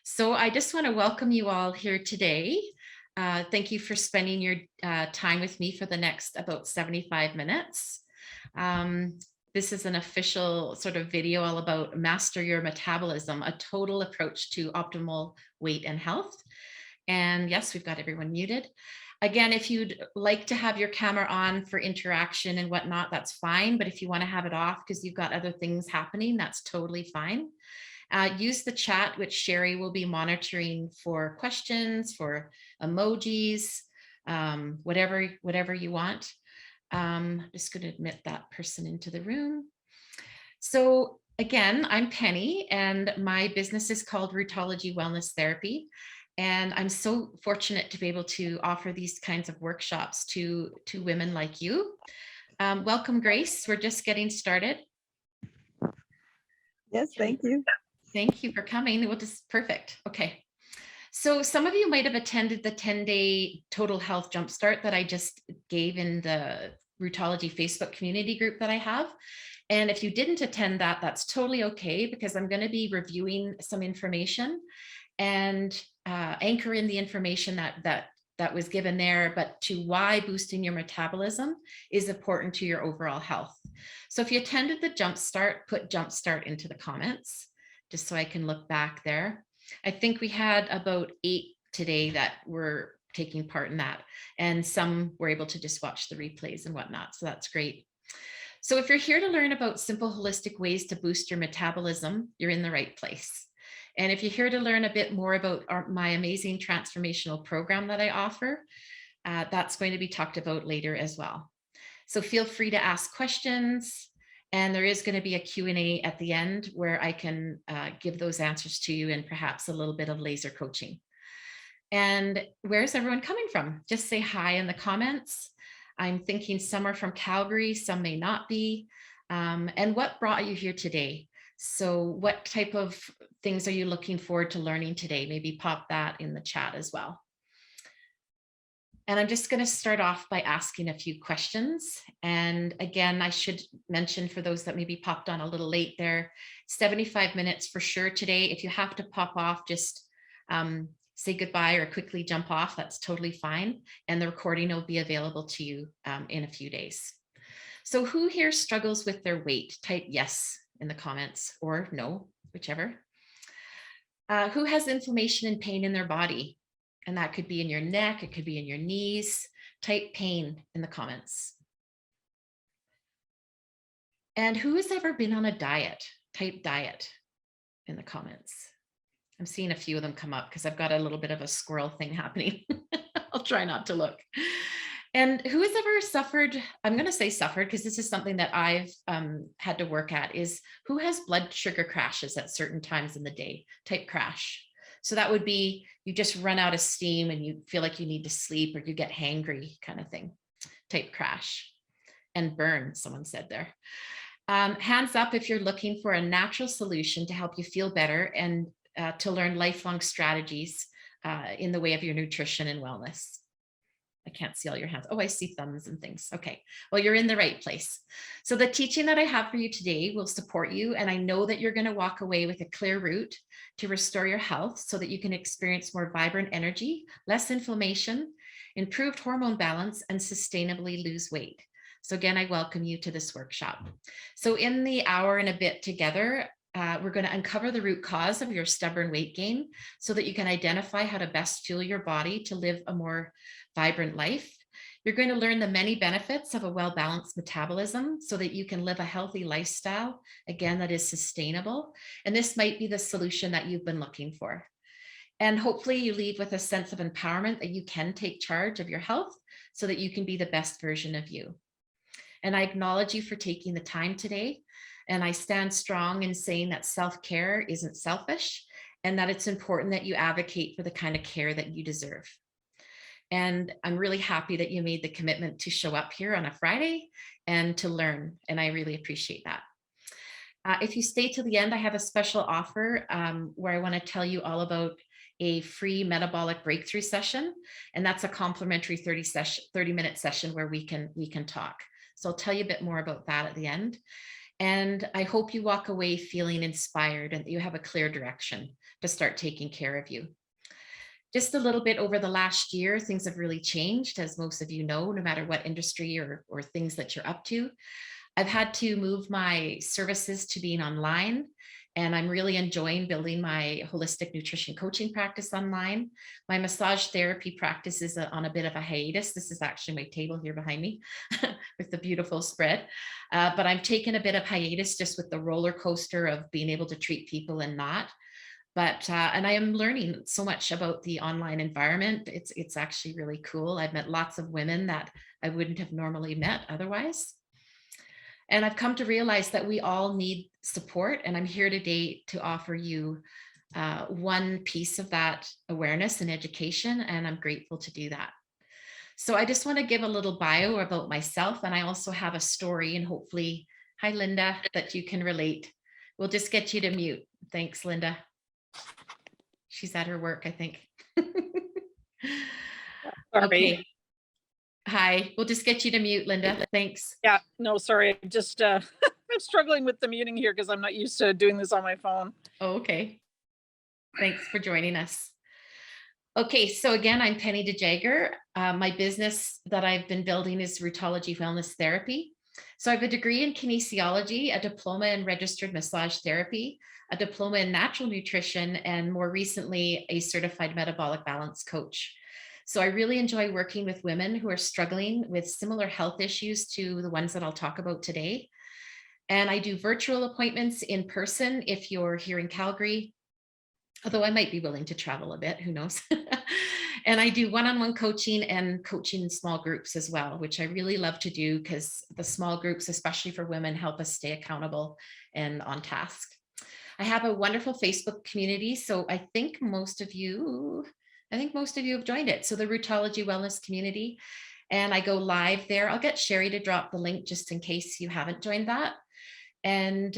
So I just want to welcome you all here today. Thank you for spending your time with me for the next about 75 minutes. This is an official sort of video all about Master Your Metabolism, a total approach to optimal weight and health. And yes, we've got everyone muted. Again, if you'd like to have your camera on for interaction and whatnot, that's fine. But if you want to have it off because you've got other things happening, that's totally fine. Use the chat, which Sherry will be monitoring for questions, for emojis, whatever you want. I'm just going to admit that person into the room. So again, I'm Penny, and my business is called Rootology Wellness Therapy. And I'm so fortunate to be able to offer these kinds of workshops to women like you. Welcome, Grace. We're just getting started. Yes, thank you. Thank you for coming. Well, just perfect. Okay. So some of you might have attended the 10-day total health jumpstart that I just gave in the Rootology Facebook community group that I have. And if you didn't attend that, that's totally okay, because I'm going to be reviewing some information and anchoring the information that was given there, but to why boosting your metabolism is important to your overall health. So if you attended the jumpstart, put jumpstart into the comments, just so I can look back there. I think we had about 8 today that were taking part in that, and some were able to just watch the replays and whatnot. So that's great. So if you're here to learn about simple holistic ways to boost your metabolism, you're in the right place. And if you're here to learn a bit more about my amazing transformational program that I offer, that's going to be talked about later as well. So feel free to ask questions. And there is going to be a Q&A at the end where I can give those answers to you and perhaps a little bit of laser coaching. And where's everyone coming from? Just say hi in the comments. I'm thinking some are from Calgary, some may not be. And what brought you here today? So what type of things are you looking forward to learning today? Maybe pop that in the chat as well. And I'm just going to start off by asking a few questions. And again, I should mention for those that maybe popped on a little late there, 75 minutes for sure today. If you have to pop off, just say goodbye or quickly jump off. That's totally fine. And the recording will be available to you in a few days. So who here struggles with their weight? Type yes in the comments, or no, whichever. Who has inflammation and pain in their body? And that could be in your neck, it could be in your knees. Type pain in the comments. And who has ever been on a diet? Type diet in the comments. I'm seeing a few of them come up because I've got a little bit of a squirrel thing happening. I'll try not to look. And who has ever suffered, I'm going to say suffered because this is something that I've had to work at, is who has blood sugar crashes at certain times in the day? Type crash. So that would be, you just run out of steam and you feel like you need to sleep, or you get hangry kind of thing. Type crash. And burn, someone said there. Hands up if you're looking for a natural solution to help you feel better and to learn lifelong strategies in the way of your nutrition and wellness. I can't see all your hands. Oh, I see thumbs and things. Okay, well, you're in the right place. So the teaching that I have for you today will support you. And I know that you're going to walk away with a clear route to restore your health so that you can experience more vibrant energy, less inflammation, improved hormone balance, and sustainably lose weight. So again, I welcome you to this workshop. So in the hour and a bit together, we're going to uncover the root cause of your stubborn weight gain so that you can identify how to best fuel your body to live a more vibrant life. You're going to learn the many benefits of a well-balanced metabolism so that you can live a healthy lifestyle, again, that is sustainable. And this might be the solution that you've been looking for. And hopefully you leave with a sense of empowerment that you can take charge of your health so that you can be the best version of you. And I acknowledge you for taking the time today. And I stand strong in saying that self-care isn't selfish and that it's important that you advocate for the kind of care that you deserve. And I'm really happy that you made the commitment to show up here on a Friday and to learn. And I really appreciate that. If you stay to the end, I have a special offer where I want to tell you all about a free metabolic breakthrough session. And that's a complimentary 30-minute session where we can talk. So I'll tell you a bit more about that at the end. And I hope you walk away feeling inspired and that you have a clear direction to start taking care of you. Just a little bit over the last year, things have really changed, as most of you know, no matter what industry or things that you're up to. I've had to move my services to being online, and I'm really enjoying building my holistic nutrition coaching practice online. My massage therapy practice is on a bit of a hiatus. This is actually my table here behind me with the beautiful spread. But I'm taking a bit of hiatus just with the roller coaster of being able to treat people and not. But and I am learning so much about the online environment. It's actually really cool. I've met lots of women that I wouldn't have normally met otherwise. And I've come to realize that we all need support. And I'm here today to offer you one piece of that awareness and education. And I'm grateful to do that. So I just want to give a little bio about myself. And I also have a story, and hopefully, hi, Linda, that you can relate. We'll just get you to mute. Thanks, Linda. She's at her work, I think. Sorry. Okay. Hi, we'll just get you to mute, Linda. Thanks. Yeah, no, sorry. Just I'm struggling with the muting here because I'm not used to doing this on my phone. Oh, okay. Thanks for joining us. Okay, so again, I'm Penny DeJager. My business that I've been building is Rootology Wellness Therapy. So I have a degree in kinesiology, a diploma in registered massage therapy, a diploma in natural nutrition, and more recently, a certified metabolic balance coach. So I really enjoy working with women who are struggling with similar health issues to the ones that I'll talk about today. And I do virtual appointments in person if you're here in Calgary, although I might be willing to travel a bit, who knows? And I do one-on-one coaching and coaching in small groups as well, which I really love to do because the small groups, especially for women, help us stay accountable and on task. I have a wonderful Facebook community. So I think most of you have joined it. So the Rootology Wellness Community, and I go live there. I'll get Sherry to drop the link just in case you haven't joined that. And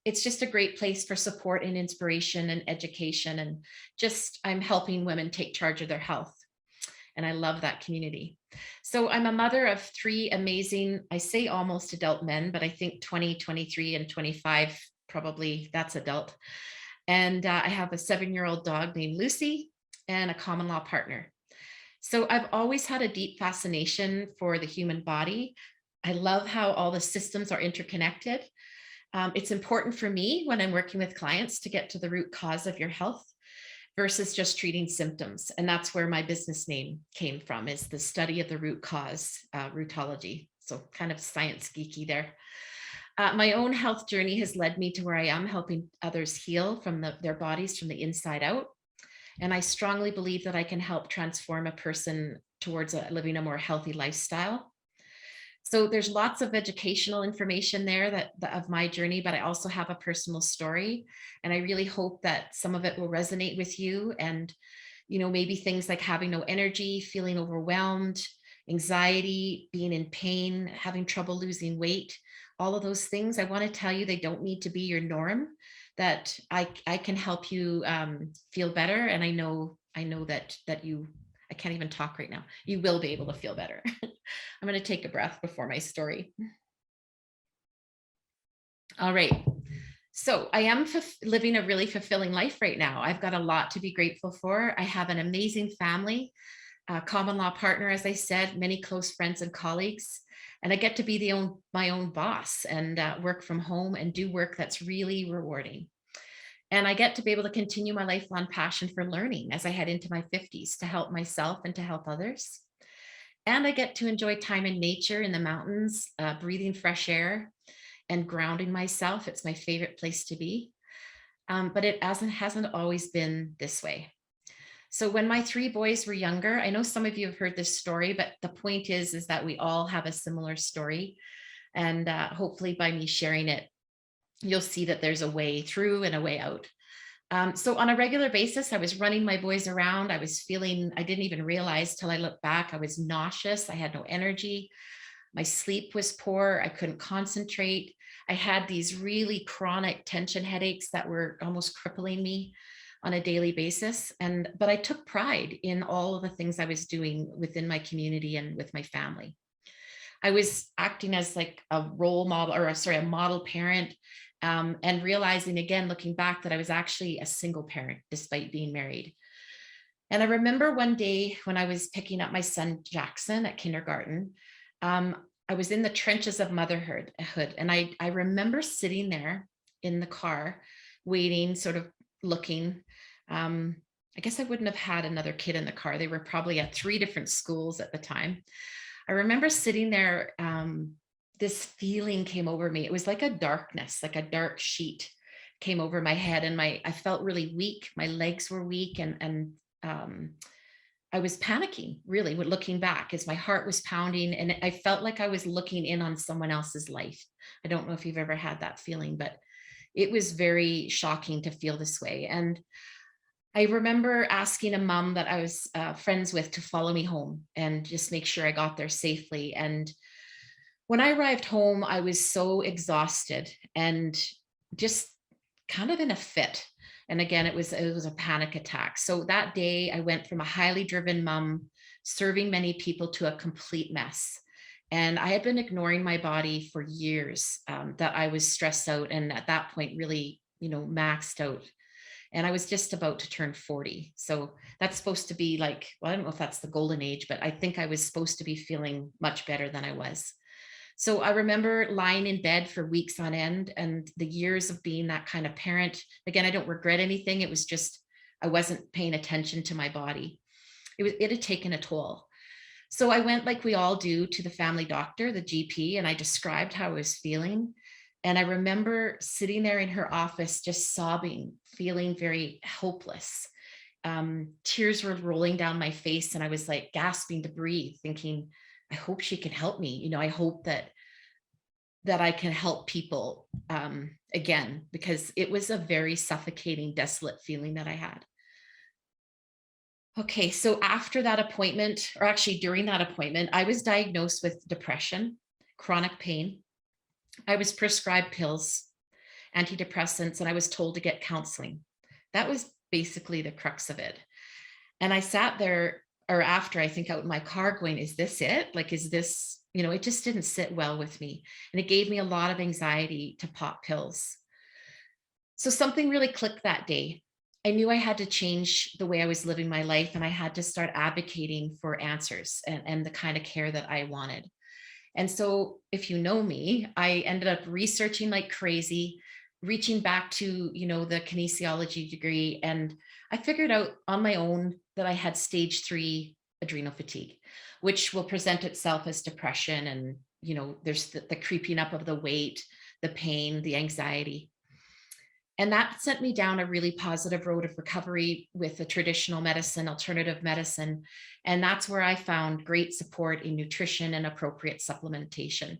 it's just a great place for support and inspiration and education. And just I'm helping women take charge of their health. And I love that community. So I'm a mother of 3 amazing, I say almost adult men, but I think 20, 23, and 25, probably that's adult. And I have a 7-year-old dog named Lucy and a common law partner. So I've always had a deep fascination for the human body. I love how all the systems are interconnected. It's important for me when I'm working with clients to get to the root cause of your health versus just treating symptoms. And that's where my business name came from, is the study of the root cause, Rootology. So kind of science geeky there. My own health journey has led me to where I am, helping others heal from their bodies from the inside out. And I strongly believe that I can help transform a person towards living a more healthy lifestyle. So there's lots of educational information there of my journey, but I also have a personal story. And I really hope that some of it will resonate with you. And, maybe things like having no energy, feeling overwhelmed, anxiety, being in pain, having trouble losing weight, all of those things. I want to tell you, they don't need to be your norm, that I can help you feel better. And I know that you, I can't even talk right now. You will be able to feel better. I'm going to take a breath before my story. All right. So I am living a really fulfilling life right now. I've got a lot to be grateful for. I have an amazing family, a common law partner, as I said, many close friends and colleagues, and I get to be my own boss and work from home and do work that's really rewarding. And I get to be able to continue my lifelong passion for learning as I head into my 50s to help myself and to help others. And I get to enjoy time in nature, in the mountains, breathing fresh air and grounding myself. It's my favorite place to be. But it hasn't always been this way. So when my 3 boys were younger, I know some of you have heard this story, but the point is that we all have a similar story. And hopefully by me sharing it, you'll see that there's a way through and a way out. So on a regular basis, I was running my boys around. I didn't even realize till I looked back, I was nauseous. I had no energy. My sleep was poor. I couldn't concentrate. I had these really chronic tension headaches that were almost crippling me on a daily basis. But I took pride in all of the things I was doing within my community and with my family. I was acting as like a role model, or sorry, a model parent, and realizing again, looking back, that I was actually a single parent despite being married. And I remember one day when I was picking up my son Jackson at kindergarten, um, I was in the trenches of motherhood, and I remember sitting there in the car, waiting, sort of looking. Um, I guess I wouldn't have had another kid in the car. They were probably at 3 different schools at the time. I remember sitting there. This feeling came over me. It was like a darkness, like a dark sheet came over my head, and I felt really weak. My legs were weak, and um, I was panicking, really, when looking back, as my heart was pounding, and I felt like I was looking in on someone else's life. I don't know if you've ever had that feeling, but it was very shocking to feel this way. And I remember asking a mom that I was friends with to follow me home and just make sure I got there safely. And when I arrived home, I was so exhausted and just kind of in a fit. And again, it was a panic attack. So that day I went from a highly driven mom serving many people to a complete mess. And I had been ignoring my body for years, that I was stressed out, and at that point really, maxed out. And I was just about to turn 40. So that's supposed to be like, well, I don't know if that's the golden age, but I think I was supposed to be feeling much better than I was. So I remember lying in bed for weeks on end, and the years of being that kind of parent. Again, I don't regret anything. It was just, I wasn't paying attention to my body. It had taken a toll. So I went, like we all do, to the family doctor, the GP, and I described how I was feeling. And I remember sitting there in her office, just sobbing, feeling very hopeless. Tears were rolling down my face, and I was like gasping to breathe, thinking, I hope she can help me. I hope that I can help people, again, because it was a very suffocating, desolate feeling that I had. Okay, so after that appointment, or actually during that appointment, I was diagnosed with depression, chronic pain. I was prescribed pills, antidepressants, and I was told to get counseling. That was basically the crux of it. And I sat there, or after, I think, out in my car going, is this it? Like, is this, it just didn't sit well with me. And it gave me a lot of anxiety to pop pills. So something really clicked that day. I knew I had to change the way I was living my life, and I had to start advocating for answers and the kind of care that I wanted. And so, if you know me, I ended up researching like crazy, reaching back to, the kinesiology degree. And I figured out on my own that I had stage 3 adrenal fatigue, which will present itself as depression. And, there's the creeping up of the weight, the pain, the anxiety. And that sent me down a really positive road of recovery with the traditional medicine, alternative medicine. And that's where I found great support in nutrition and appropriate supplementation,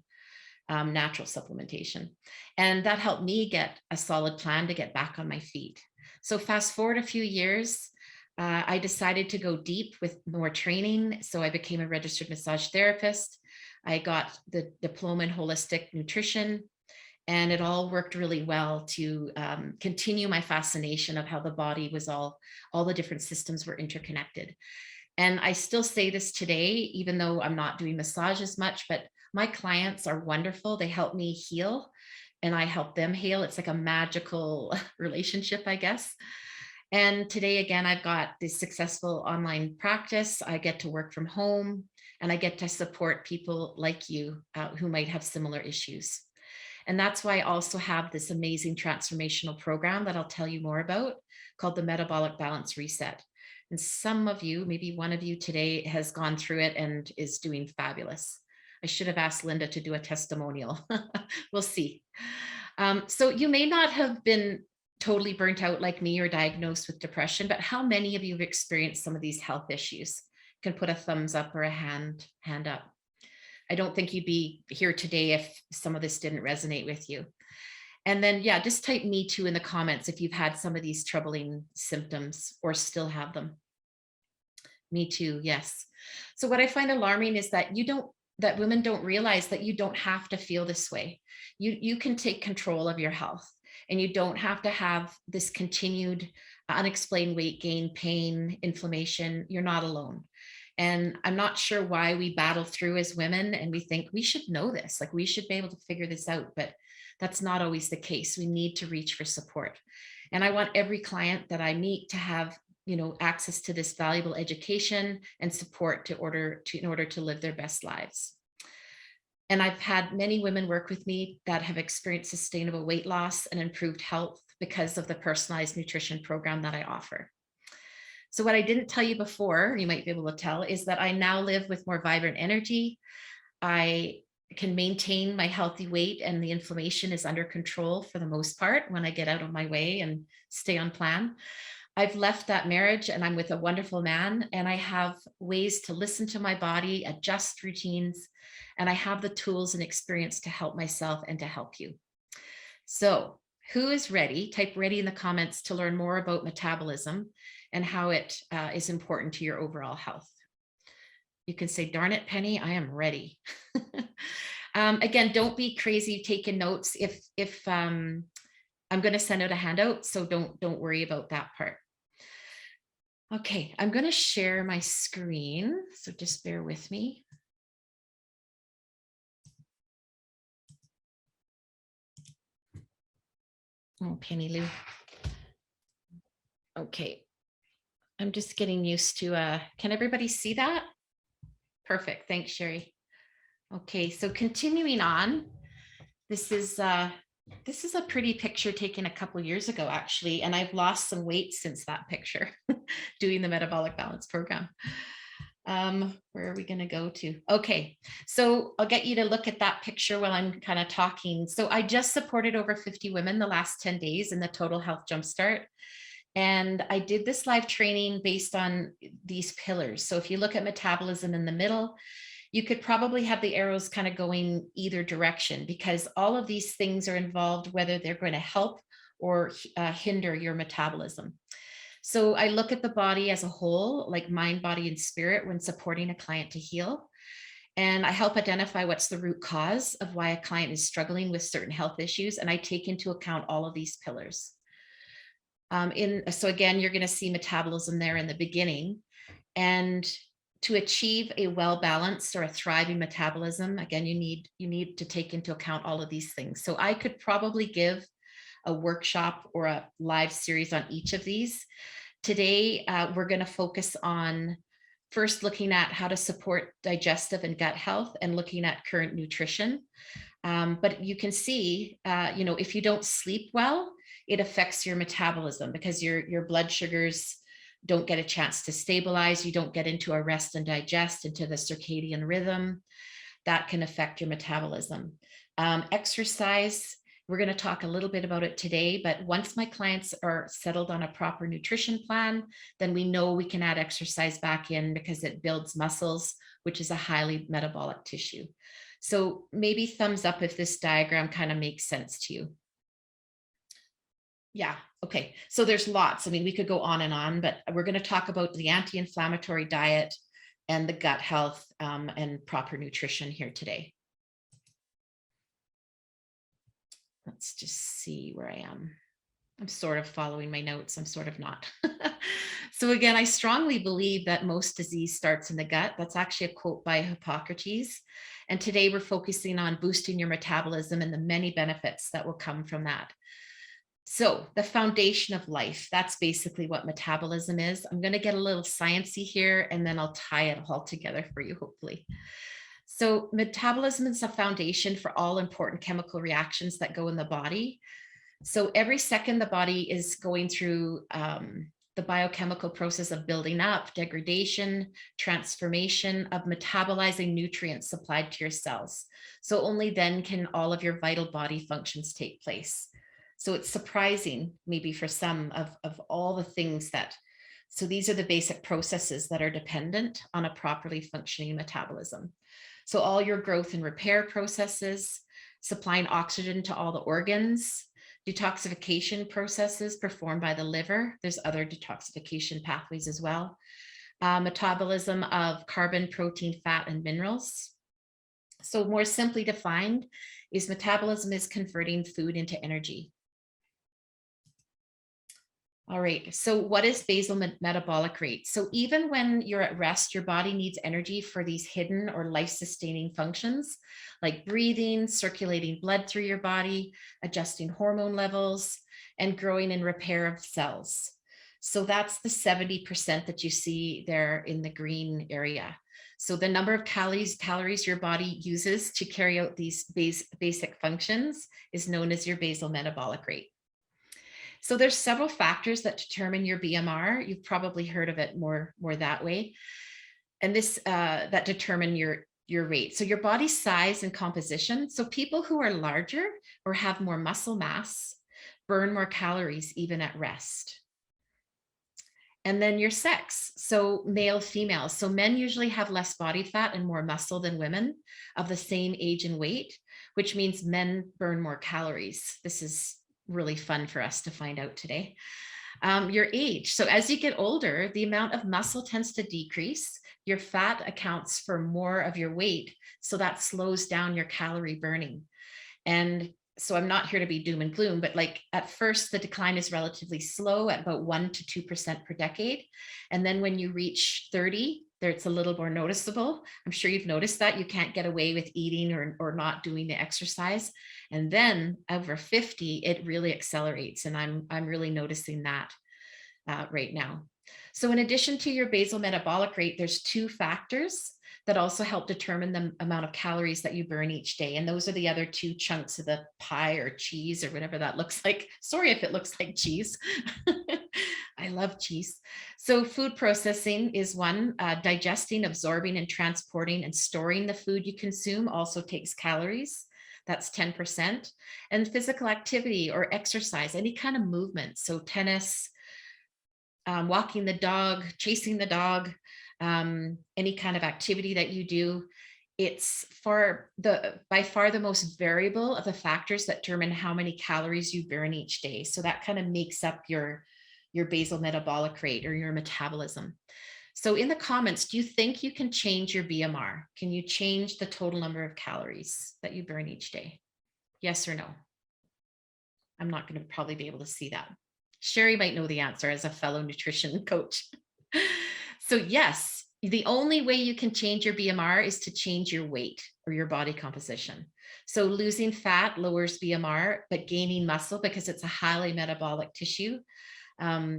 natural supplementation. And that helped me get a solid plan to get back on my feet. So fast forward a few years, I decided to go deep with more training. So I became a registered massage therapist. I got the diploma in holistic nutrition. And it all worked really well to continue my fascination of how the body was all the different systems were interconnected. And I still say this today, even though I'm not doing massage as much, but my clients are wonderful. They help me heal, and I help them heal. It's like a magical relationship, I guess. And today, again, I've got this successful online practice. I get to work from home, and I get to support people like you who might have similar issues. And that's why I also have this amazing transformational program that I'll tell you more about, called the Metabolic Balance Reset. And some of you, maybe one of you today, has gone through it and is doing fabulous. I should have asked Linda to do a testimonial. We'll see. So you may not have been totally burnt out like me or diagnosed with depression, but how many of you have experienced some of these health issues? You can put a thumbs up or a hand up. I don't think you'd be here today if some of this didn't resonate with you. And then, yeah, just type me too in the comments if you've had some of these troubling symptoms or still have them. Me too, yes. So what I find alarming is that that women don't realize that you don't have to feel this way. You can take control of your health, and you don't have to have this continued unexplained weight gain, pain, inflammation. You're not alone. And I'm not sure why we battle through as women and we think we should know this, like we should be able to figure this out, but that's not always the case. We need to reach for support. And I want every client that I meet to have, access to this valuable education and support in order to live their best lives. And I've had many women work with me that have experienced sustainable weight loss and improved health because of the personalized nutrition program that I offer. So what I didn't tell you before, you might be able to tell, is that I now live with more vibrant energy. I can maintain my healthy weight and the inflammation is under control for the most part when I get out of my way and stay on plan. I've left that marriage and I'm with a wonderful man, and I have ways to listen to my body, adjust routines, and I have the tools and experience to help myself and to help you. So who is ready? Type ready in the comments to learn more about metabolism and how it is important to your overall health. You can say, darn it, Penny, I am ready. Again, don't be crazy taking notes if I'm going to send out a handout, so don't worry about that part. Okay, I'm going to share my screen, so just bear with me. Oh, Penny Lou. Okay, I'm just getting used to, can everybody see that? Perfect, thanks, Sherry. Okay, so continuing on, this is a pretty picture taken a couple years ago, actually, and I've lost some weight since that picture doing the Metabolic Balance Program. Where are we going to go to? Okay, so I'll get you to look at that picture while I'm kind of talking. So I just supported over 50 women the last 10 days in the Total Health Jumpstart. And I did this live training based on these pillars. So if you look at metabolism in the middle, you could probably have the arrows kind of going either direction, because all of these things are involved, whether they're going to help or hinder your metabolism. So I look at the body as a whole, like mind, body, and spirit, when supporting a client to heal. And I help identify what's the root cause of why a client is struggling with certain health issues. And I take into account all of these pillars. So again, you're going to see metabolism there in the beginning. And to achieve a well-balanced or a thriving metabolism, again, you need to take into account all of these things. So I could probably give a workshop or a live series on each of these. Today, we're going to focus on first looking at how to support digestive and gut health and looking at current nutrition. But you can see, if you don't sleep well, it affects your metabolism because your blood sugars don't get a chance to stabilize. You don't get into a rest and digest, into the circadian rhythm. That can affect your metabolism. Exercise, we're going to talk a little bit about it today, but once my clients are settled on a proper nutrition plan, then we know we can add exercise back in because it builds muscles, which is a highly metabolic tissue. So maybe thumbs up if this diagram kind of makes sense to you. Yeah, okay. So there's lots. I mean, we could go on and on, but we're going to talk about the anti-inflammatory diet and the gut health and proper nutrition here today. Let's just see where I am. I'm sort of following my notes. I'm sort of not. So again, I strongly believe that most disease starts in the gut. That's actually a quote by Hippocrates. And today we're focusing on boosting your metabolism and the many benefits that will come from that. So the foundation of life, that's basically what metabolism is. I'm going to get a little sciencey here, and then I'll tie it all together for you, hopefully. So metabolism is a foundation for all important chemical reactions that go in the body. So every second the body is going through the biochemical process of building up, degradation, transformation, of metabolizing nutrients supplied to your cells. So only then can all of your vital body functions take place. So it's surprising, maybe for some, of all the things that, so these are the basic processes that are dependent on a properly functioning metabolism. So all your growth and repair processes, supplying oxygen to all the organs, detoxification processes performed by the liver. There's other detoxification pathways as well. Metabolism of carbon, protein, fat, and minerals. So more simply defined, is metabolism is converting food into energy. All right. So what is basal metabolic rate? So even when you're at rest, your body needs energy for these hidden or life-sustaining functions like breathing, circulating blood through your body, adjusting hormone levels, and growing and repair of cells. So that's the 70% that you see there in the green area. So the number of calories your body uses to carry out these basic functions is known as your basal metabolic rate. So there's several factors that determine your BMR. You've probably heard of it more that way. And this that determine your rate. So your body size and composition. So people who are larger or have more muscle mass burn more calories even at rest. And then your sex. So male, female. So men usually have less body fat and more muscle than women of the same age and weight, which means men burn more calories. This is really fun for us to find out today. Your age. So as you get older, the amount of muscle tends to decrease. Your fat accounts for more of your weight. So that slows down your calorie burning. And so I'm not here to be doom and gloom, but like at first the decline is relatively slow at about 1 to 2% per decade. And then when you reach 30, there it's a little more noticeable. I'm sure you've noticed that you can't get away with eating or not doing the exercise. And then over 50, it really accelerates. And I'm really noticing that right now. So in addition to your basal metabolic rate, there's two factors that also help determine the amount of calories that you burn each day. And those are the other two chunks of the pie or cheese or whatever that looks like. Sorry if it looks like cheese. I love cheese. So food processing is one. Digesting, absorbing, and transporting and storing the food you consume also takes calories. That's 10%. And physical activity or exercise, any kind of movement. So tennis, walking the dog, chasing the dog, any kind of activity that you do, it's by far the most variable of the factors that determine how many calories you burn each day. So that kind of makes up your basal metabolic rate or your metabolism. So in the comments, do you think you can change your BMR? Can you change the total number of calories that you burn each day? Yes or no? I'm not going to probably be able to see that. Sherry might know the answer as a fellow nutrition coach. So yes, the only way you can change your BMR is to change your weight or your body composition. So losing fat lowers BMR, but gaining muscle, because it's a highly metabolic tissue,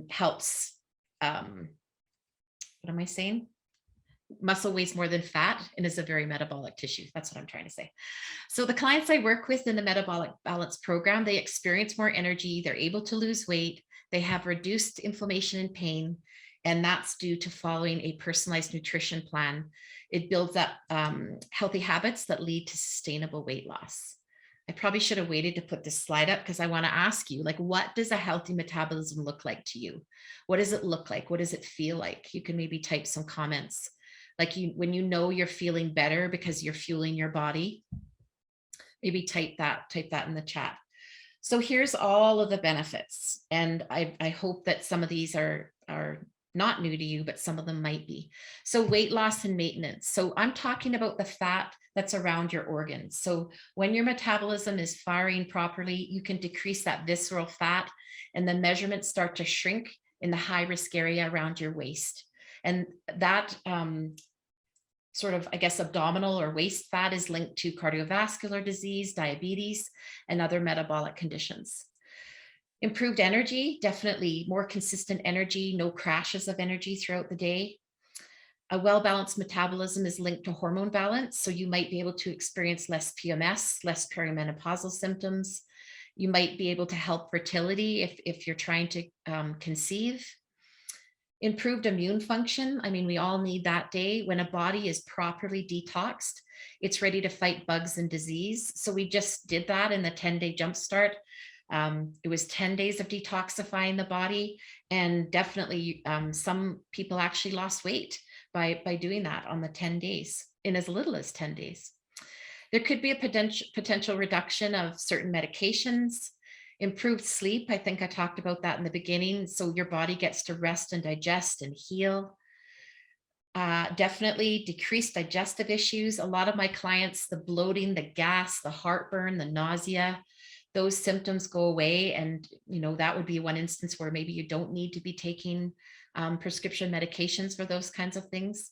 helps. What am I saying? Muscle weighs more than fat and is a very metabolic tissue. That's what I'm trying to say. So the clients I work with in the Metabolic Balance Program, they experience more energy. They're able to lose weight. They have reduced inflammation and pain. And that's due to following a personalized nutrition plan. It builds up healthy habits that lead to sustainable weight loss. I probably should have waited to put this slide up because I want to ask you, like, what does a healthy metabolism look like to you? What does it look like? What does it feel like? You can maybe type some comments. Like when you know you're feeling better because you're fueling your body, maybe type that in the chat. So here's all of the benefits. And I hope that some of these are not new to you, but some of them might be. So weight loss and maintenance. So I'm talking about the fat that's around your organs. So when your metabolism is firing properly, you can decrease that visceral fat and the measurements start to shrink in the high risk area around your waist. And that sort of, I guess, abdominal or waist fat is linked to cardiovascular disease, diabetes, and other metabolic conditions. Improved energy, definitely more consistent energy, no crashes of energy throughout the day. A well-balanced metabolism is linked to hormone balance. So you might be able to experience less PMS, less perimenopausal symptoms. You might be able to help fertility if you're trying to conceive. Improved immune function. I mean, we all need that day. When a body is properly detoxed, it's ready to fight bugs and disease. So we just did that in the 10-day jumpstart. It was 10 days of detoxifying the body, and definitely some people actually lost weight by doing that on the 10 days in as little as 10 days. There could be a potential reduction of certain medications. Improved sleep, I think I talked about that in the beginning. So your body gets to rest and digest and heal. Definitely decreased digestive issues. A lot of my clients, the bloating, the gas, the heartburn, the nausea, those symptoms go away. And, that would be one instance where maybe you don't need to be taking prescription medications for those kinds of things.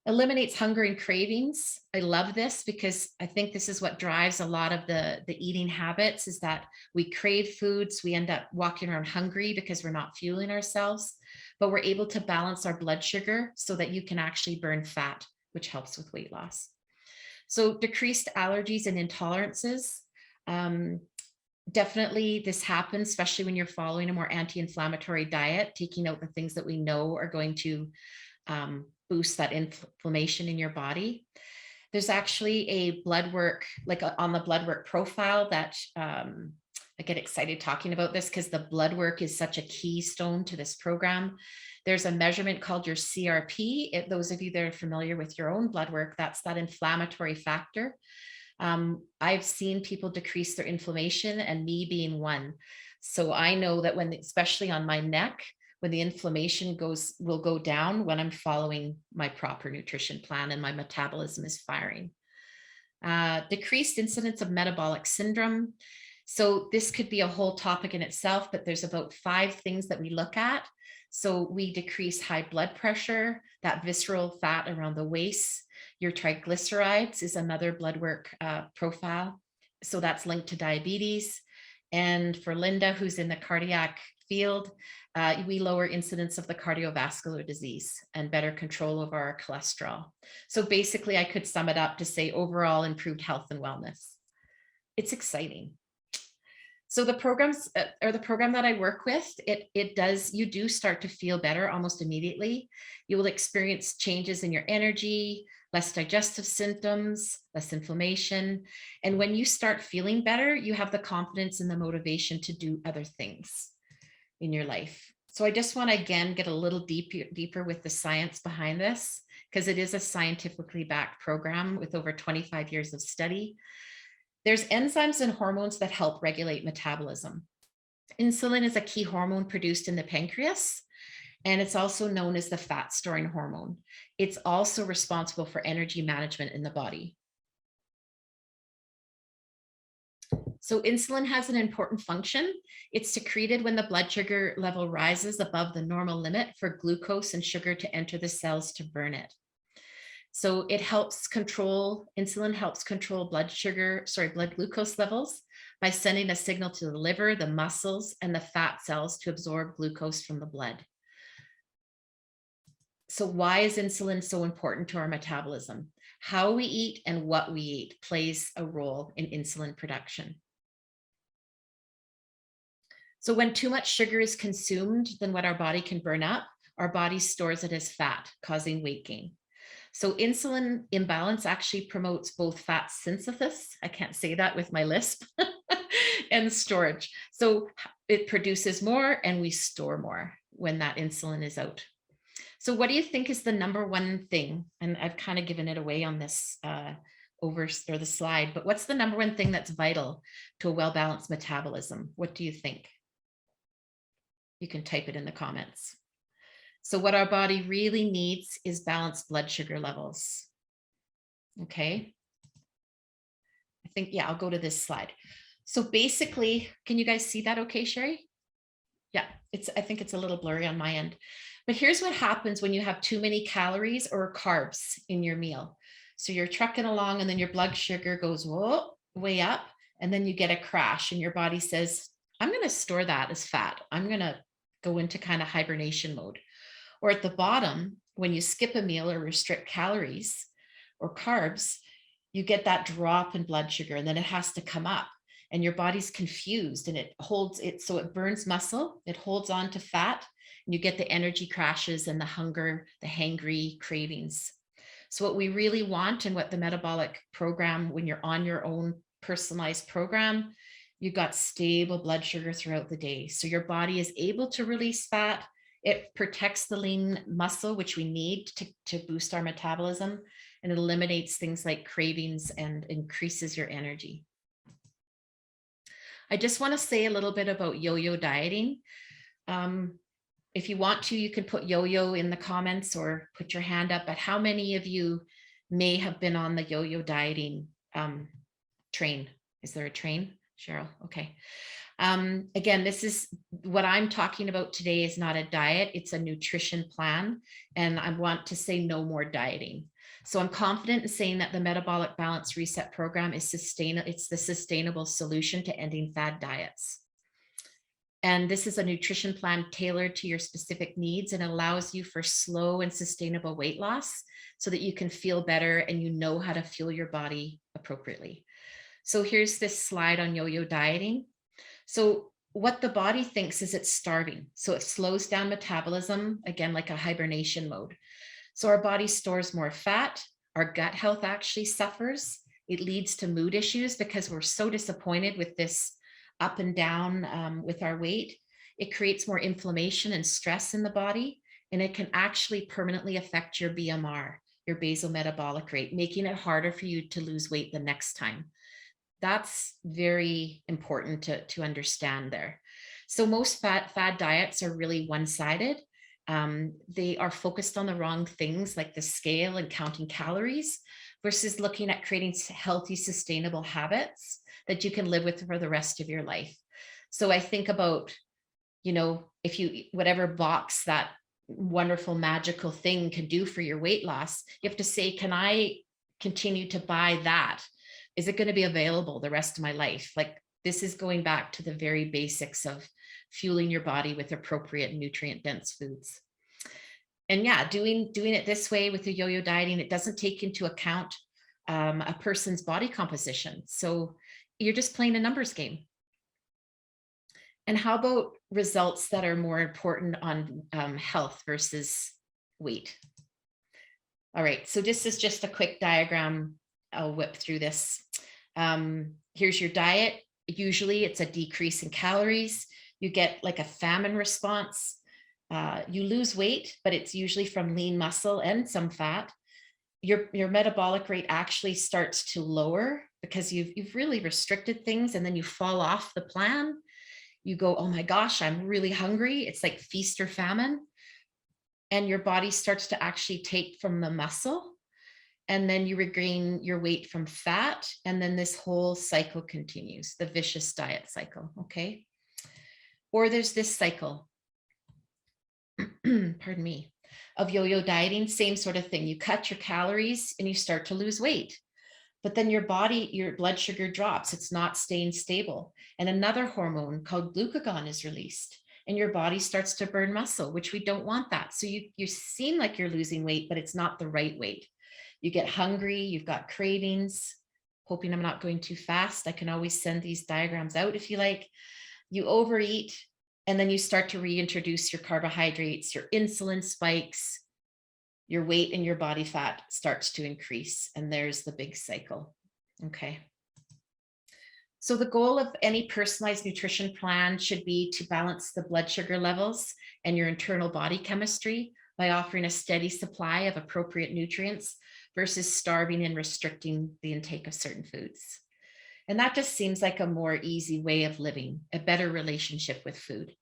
Eliminates hunger and cravings. I love this because I think this is what drives a lot of the eating habits, is that we crave foods. We end up walking around hungry because we're not fueling ourselves, but we're able to balance our blood sugar so that you can actually burn fat, which helps with weight loss. So decreased allergies and intolerances. Definitely this happens, especially when you're following a more anti-inflammatory diet, taking out the things that we know are going to boost that inflammation in your body. There's actually a blood work, like on the blood work profile, that I get excited talking about this because the blood work is such a keystone to this program. There's a measurement called your CRP. Those of you that are familiar with your own blood work, that's that inflammatory factor. I've seen people decrease their inflammation, and me being one. So I know that when, especially on my neck, when the inflammation will go down when I'm following my proper nutrition plan and my metabolism is firing. Decreased incidence of metabolic syndrome. So this could be a whole topic in itself, but there's about 5 things that we look at. So we decrease high blood pressure, that visceral fat around the waist. Your triglycerides is another blood work profile. So that's linked to diabetes. And for Linda, who's in the cardiac field, we lower incidence of the cardiovascular disease and better control over our cholesterol. So basically, I could sum it up to say overall improved health and wellness. It's exciting. So the programs, or the program that I work with, you do start to feel better almost immediately. You will experience changes in your energy, less digestive symptoms, less inflammation. And when you start feeling better, you have the confidence and the motivation to do other things in your life. So I just want to, again, get a little deeper with the science behind this, because it is a scientifically backed program with over 25 years of study. There's enzymes and hormones that help regulate metabolism. Insulin is a key hormone produced in the pancreas, and it's also known as the fat storing hormone. It's also responsible for energy management in the body. So insulin has an important function. It's secreted when the blood sugar level rises above the normal limit for glucose and sugar to enter the cells to burn it. So it helps control, insulin helps control blood glucose levels by sending a signal to the liver, the muscles, and the fat cells to absorb glucose from the blood. So why is insulin so important to our metabolism? How we eat and what we eat plays a role in insulin production. So when too much sugar is consumed than what our body can burn up, our body stores it as fat, causing weight gain. So insulin imbalance actually promotes both fat synthesis, I can't say that with my lisp, and storage. So it produces more and we store more when that insulin is out. So what do you think is the number one thing? And I've kind of given it away on this the slide, but what's the number one thing that's vital to a well-balanced metabolism? What do you think? You can type it in the comments. So what our body really needs is balanced blood sugar levels. Okay. I think, yeah, I'll go to this slide. So basically, can you guys see that okay, Sherry? Yeah, I think it's a little blurry on my end. But here's what happens when you have too many calories or carbs in your meal. So you're trucking along and then your blood sugar goes way up, and then you get a crash and your body says, I'm going to store that as fat. I'm going to go into kind of hibernation mode. Or at the bottom, when you skip a meal or restrict calories or carbs, you get that drop in blood sugar, and then it has to come up, and your body's confused, and it holds it. So it burns muscle, it holds on to fat, and you get the energy crashes and the hunger, the hangry cravings. So what we really want, and what the metabolic program, when you're on your own personalized program, you've got stable blood sugar throughout the day. So your body is able to release fat. It protects the lean muscle, which we need to boost our metabolism, and it eliminates things like cravings and increases your energy. I just want to say a little bit about yo-yo dieting. If you want to, you can put yo-yo in the comments or put your hand up, but how many of you may have been on the yo-yo dieting train? Is there a train? Cheryl. Okay. Again, this is what I'm talking about today is not a diet, it's a nutrition plan. And I want to say no more dieting. So I'm confident in saying that the Metabolic Balance Reset Program is sustainable. It's the sustainable solution to ending fad diets. And this is a nutrition plan tailored to your specific needs and allows you for slow and sustainable weight loss so that you can feel better and you know how to fuel your body appropriately. So here's this slide on yo-yo dieting. So what the body thinks is it's starving. So it slows down metabolism, again, like a hibernation mode. So our body stores more fat. Our gut health actually suffers. It leads to mood issues because we're so disappointed with this up and down with our weight. It creates more inflammation and stress in the body, and it can actually permanently affect your BMR, your basal metabolic rate, making it harder for you to lose weight the next time. That's very important to understand there. So most fad diets are really one-sided. They are focused on the wrong things like the scale and counting calories versus looking at creating healthy, sustainable habits that you can live with for the rest of your life. So I think about, if you, whatever box that wonderful, magical thing can do for your weight loss, you have to say, can I continue to buy that? Is it going to be available the rest of my life? Like, this is going back to the very basics of fueling your body with appropriate nutrient dense foods. And yeah, doing it this way with the yo-yo dieting, it doesn't take into account a person's body composition. So you're just playing a numbers game. And how about results that are more important on health versus weight? All right, so this is just a quick diagram. I'll whip through this. Here's your diet. Usually it's a decrease in calories. You get like a famine response. You lose weight, but it's usually from lean muscle and some fat. Your metabolic rate actually starts to lower because you've really restricted things, and then you fall off the plan. You go, oh my gosh, I'm really hungry. It's like feast or famine. And your body starts to actually take from the muscle, and then you regain your weight from fat. And then this whole cycle continues, the vicious diet cycle. Okay. Or there's this cycle, pardon me, of yo-yo dieting, same sort of thing. You cut your calories and you start to lose weight, but then your blood sugar drops. It's not staying stable. And another hormone called glucagon is released, and your body starts to burn muscle, which we don't want that. So you seem like you're losing weight, but it's not the right weight. You get hungry, you've got cravings. Hoping I'm not going too fast. I can always send these diagrams out if you like. You overeat, and then you start to reintroduce your carbohydrates, your insulin spikes, your weight and your body fat starts to increase. And there's the big cycle. Okay. So the goal of any personalized nutrition plan should be to balance the blood sugar levels and your internal body chemistry by offering a steady supply of appropriate nutrients versus starving and restricting the intake of certain foods. And that just seems like a more easy way of living, a better relationship with food.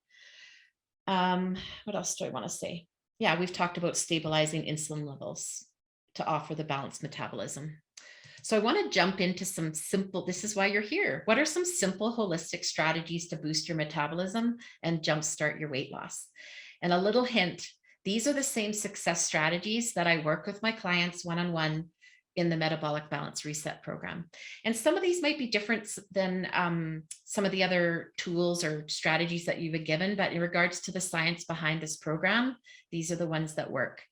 What else do I want to say? Yeah, we've talked about stabilizing insulin levels to offer the balanced metabolism. So I want to jump into some simple, this is why you're here. What are some simple holistic strategies to boost your metabolism and jumpstart your weight loss? And a little hint, these are the same success strategies that I work with my clients one-on-one in the Metabolic Balance Reset Program. And some of these might be different than some of the other tools or strategies that you've been given, but in regards to the science behind this program, these are the ones that work.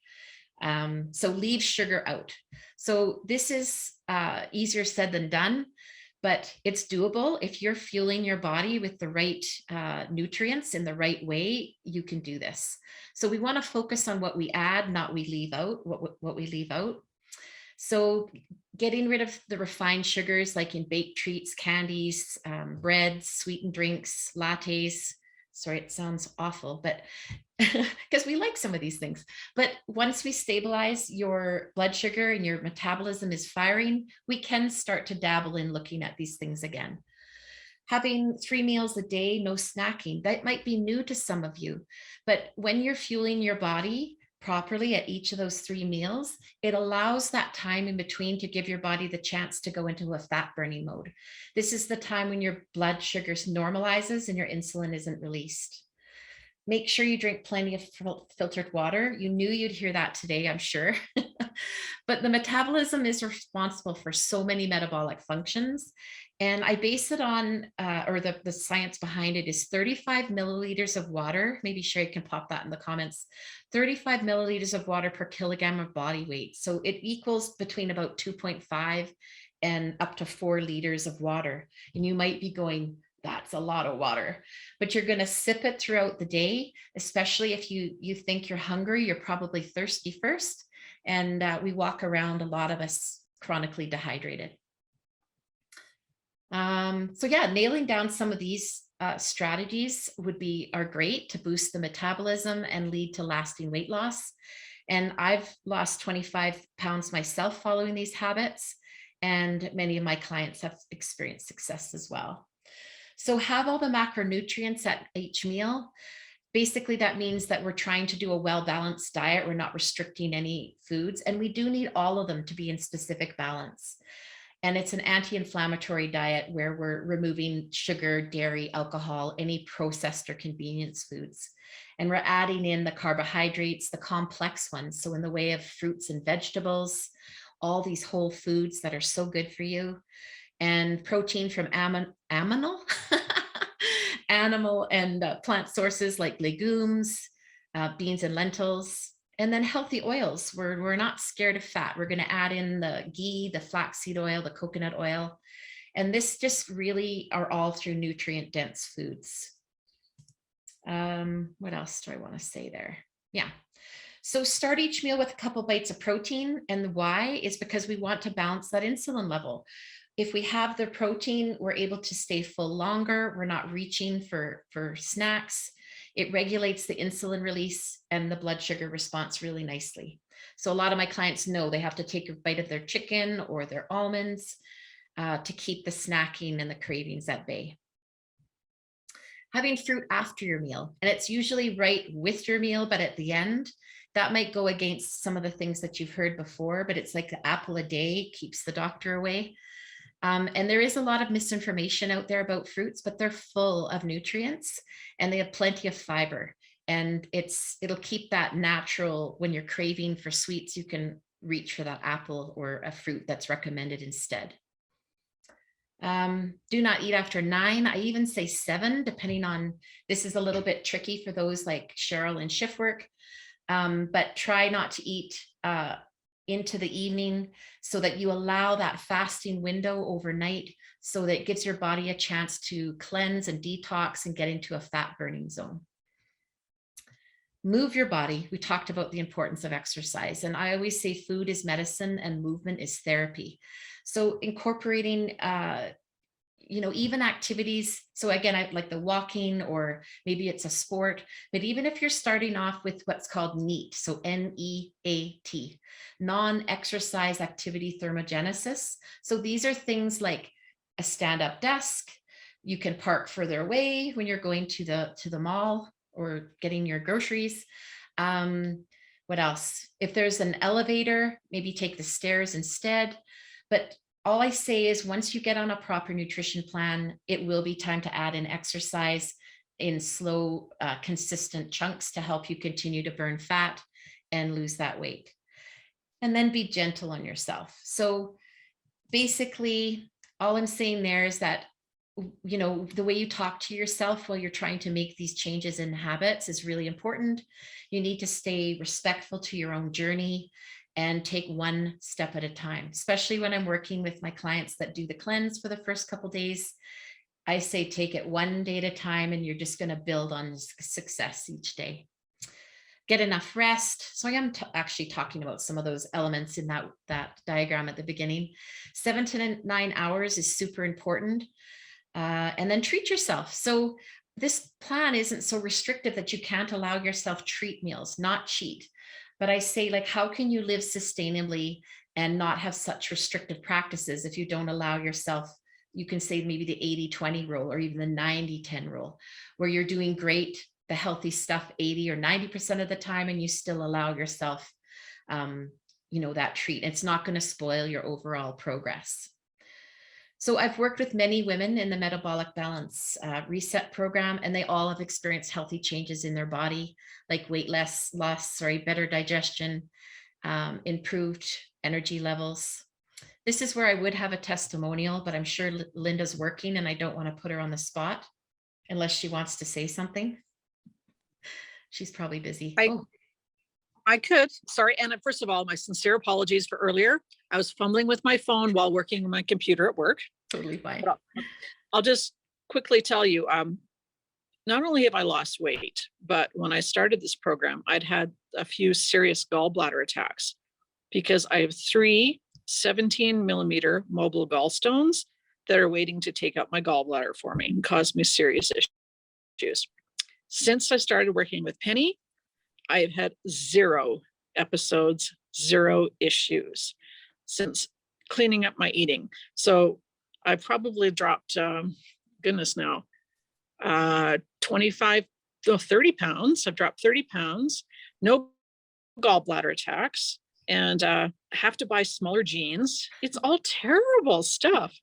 So leave sugar out. So this is easier said than done, but it's doable. If you're fueling your body with the right nutrients in the right way, you can do this. So we want to focus on what we add, not we leave out, what we leave out. So getting rid of the refined sugars, like in baked treats, candies, breads, sweetened drinks, lattes. Sorry, it sounds awful, but because we like some of these things. But once we stabilize your blood sugar and your metabolism is firing, we can start to dabble in looking at these things again. Having 3 meals a day, no snacking, that might be new to some of you. But when you're fueling your body properly at each of those 3 meals, it allows that time in between to give your body the chance to go into a fat burning mode. This is the time when your blood sugars normalizes and your insulin isn't released. Make sure you drink plenty of filtered water. You knew you'd hear that today, I'm sure. But the metabolism is responsible for so many metabolic functions. And I base it on, or the science behind it is 35 milliliters of water. Maybe Sherry can pop that in the comments. 35 milliliters of water per kilogram of body weight. So it equals between about 2.5 and up to 4 liters of water. And you might be going, that's a lot of water, but you're going to sip it throughout the day, especially if you think you're hungry, you're probably thirsty first. And we walk around, a lot of us, chronically dehydrated. So yeah, nailing down some of these strategies are great to boost the metabolism and lead to lasting weight loss. And I've lost 25 pounds myself following these habits, and many of my clients have experienced success as well. So have all the macronutrients at each meal. Basically, that means that we're trying to do a well-balanced diet. We're not restricting any foods, and we do need all of them to be in specific balance. And it's an anti-inflammatory diet where we're removing sugar, dairy, alcohol, any processed or convenience foods. And we're adding in the carbohydrates, the complex ones. So in the way of fruits and vegetables, all these whole foods that are so good for you, and protein from animal and plant sources like legumes, beans and lentils, and then healthy oils. We're not scared of fat. We're going to add in the ghee, the flaxseed oil, the coconut oil, and this just really are all through nutrient dense foods. What else do I want to say there? Yeah. So start each meal with a couple bites of protein, and the why is because we want to balance that insulin level. If we have the protein, we're able to stay full longer. We're not reaching for snacks. It regulates the insulin release and the blood sugar response really nicely. So a lot of my clients know they have to take a bite of their chicken or their almonds to keep the snacking and the cravings at bay. Having fruit after your meal, and it's usually right with your meal, but at the end, that might go against some of the things that you've heard before, but it's like the apple a day keeps the doctor away. And there is a lot of misinformation out there about fruits, but they're full of nutrients and they have plenty of fiber. And it'll keep that natural. When you're craving for sweets, you can reach for that apple or a fruit that's recommended instead. Do not eat after 9. I even say 7, depending on, this is a little bit tricky for those like Cheryl and shift work, but try not to eat into the evening so that you allow that fasting window overnight, so that it gives your body a chance to cleanse and detox and get into a fat burning zone. Move your body. We talked about the importance of exercise, and I always say food is medicine and movement is therapy. So incorporating even activities. So again, I like the walking, or maybe it's a sport, but even if you're starting off with what's called NEAT, so NEAT, non-exercise activity thermogenesis. So these are things like a stand-up desk. You can park further away when you're going to the mall or getting your groceries. What else? If there's an elevator, maybe take the stairs instead. But all I say is once you get on a proper nutrition plan, it will be time to add in exercise in slow, consistent chunks to help you continue to burn fat and lose that weight. And then be gentle on yourself. So basically, all I'm saying there is that, the way you talk to yourself while you're trying to make these changes in habits is really important. You need to stay respectful to your own journey and take one step at a time, especially when I'm working with my clients that do the cleanse for the first couple of days. I say, take it one day at a time, and you're just going to build on success each day. Get enough rest. So I am actually talking about some of those elements in that diagram at the beginning. 7 to 9 hours is super important. And then treat yourself. So this plan isn't so restrictive that you can't allow yourself treat meals, not cheat. But I say, like, how can you live sustainably and not have such restrictive practices if you don't allow yourself? You can say maybe the 80-20 rule, or even the 90-10 rule, where you're doing great the healthy stuff 80 or 90% of the time, and you still allow yourself, that treat. It's not going to spoil your overall progress. So I've worked with many women in the Metabolic Balance Reset Program, and they all have experienced healthy changes in their body, like weight loss, better digestion, improved energy levels. This is where I would have a testimonial, but I'm sure Linda's working and I don't want to put her on the spot unless she wants to say something. She's probably busy. I could, sorry. And first of all, my sincere apologies for earlier. I was fumbling with my phone while working on my computer at work. Totally fine. I'll just quickly tell you, not only have I lost weight, but when I started this program, I'd had a few serious gallbladder attacks because I have 3 17-millimeter mobile gallstones that are waiting to take out my gallbladder for me and cause me serious issues. Since I started working with Penny, I have had 0 episodes, 0 issues since cleaning up my eating. So I probably dropped, 25, 30 pounds. I've dropped 30 pounds, no gallbladder attacks, and have to buy smaller jeans. It's all terrible stuff.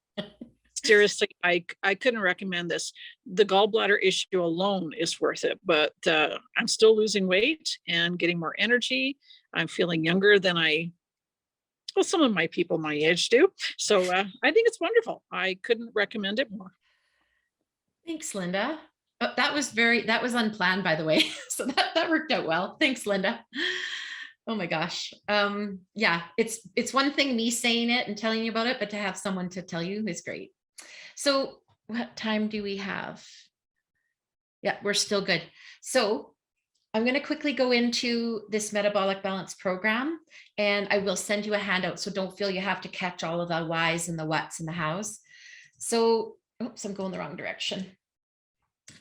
Seriously, I couldn't recommend this. The gallbladder issue alone is worth it, but I'm still losing weight and getting more energy. I'm feeling younger than some of my people my age do. So I think it's wonderful. I couldn't recommend it more. Thanks, Linda. Oh, that was unplanned, by the way. So that worked out well. Thanks, Linda. Oh my gosh. Yeah, it's one thing me saying it and telling you about it, but to have someone to tell you is great. So what time do we have? Yeah, we're still good. So I'm going to quickly go into this metabolic balance program, and I will send you a handout. So don't feel you have to catch all of the whys and the whats and the hows. So, oops, I'm going the wrong direction.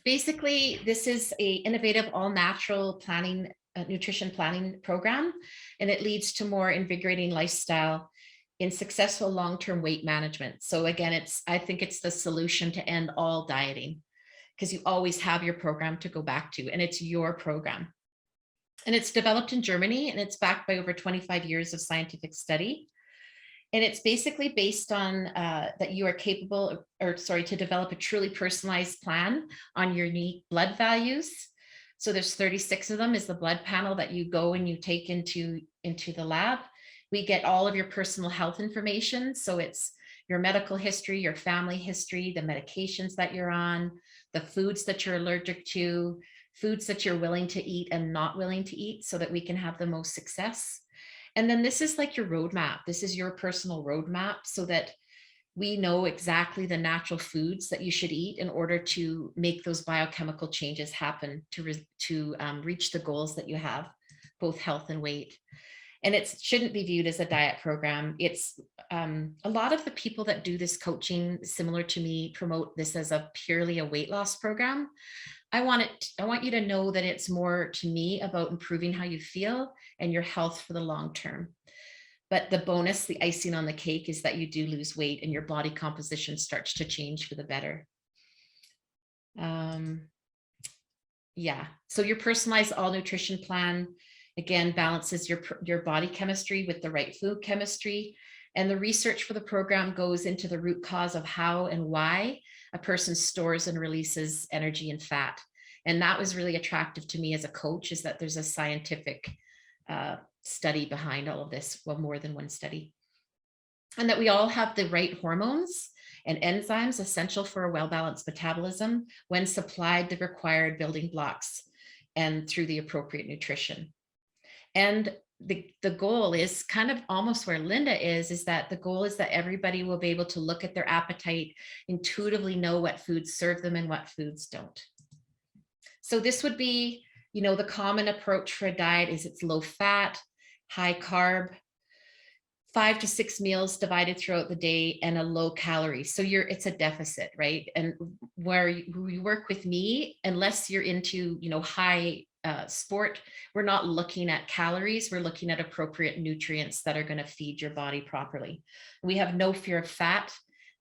Basically, this is a innovative all natural planning, nutrition planning program, and it leads to more invigorating lifestyle in successful long-term weight management. So again, I think it's the solution to end all dieting, because you always have your program to go back to, and it's your program. And it's developed in Germany, and it's backed by over 25 years of scientific study. And it's basically based on that you are capable to develop a truly personalized plan on your unique blood values. So there's 36 of them is the blood panel that you go and you take into the lab. We get all of your personal health information. So it's your medical history, your family history, the medications that you're on, the foods that you're allergic to, foods that you're willing to eat and not willing to eat, so that we can have the most success. And then this is like your roadmap. This is your personal roadmap, so that we know exactly the natural foods that you should eat in order to make those biochemical changes happen to reach the goals that you have, both health and weight. And it shouldn't be viewed as a diet program. It's a lot of the people that do this coaching, similar to me, promote this as purely a weight loss program. I want you to know that it's more, to me, about improving how you feel and your health for the long term. But the bonus, the icing on the cake, is that you do lose weight and your body composition starts to change for the better. Yeah, so your personalized all nutrition plan, again, balances your body chemistry with the right food chemistry. And the research for the program goes into the root cause of how and why a person stores and releases energy and fat. And that was really attractive to me as a coach, is that there's a scientific study behind all of this, well, more than one study. And that we all have the right hormones and enzymes essential for a well-balanced metabolism when supplied the required building blocks and through the appropriate nutrition. And the goal is kind of almost where Linda is that the goal is that everybody will be able to look at their appetite, intuitively know what foods serve them and what foods don't. So this would be, the common approach for a diet is it's low fat, high carb, 5 to 6 meals divided throughout the day, and a low calorie. So it's a deficit, right? And where you work with me, unless you're into, high sport, we're not looking at calories. We're looking at appropriate nutrients that are going to feed your body properly. We have no fear of fat.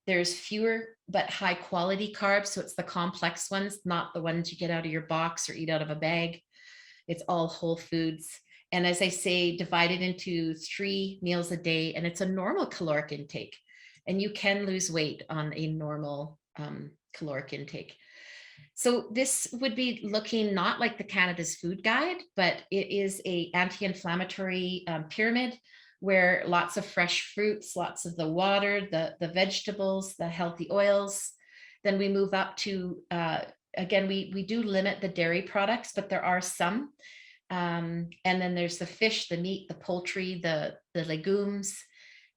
There's fewer but high quality carbs. So it's the complex ones, not the ones you get out of your box or eat out of a bag. It's all whole foods. And as I say, divided into 3 meals a day, and it's a normal caloric intake. And you can lose weight on a normal caloric intake. So this would be looking not like the Canada's Food Guide, but it is a anti-inflammatory pyramid where lots of fresh fruits, lots of the water, the vegetables, the healthy oils. Then we move up to, again, we do limit the dairy products, but there are some. And then there's the fish, the meat, the poultry, the legumes.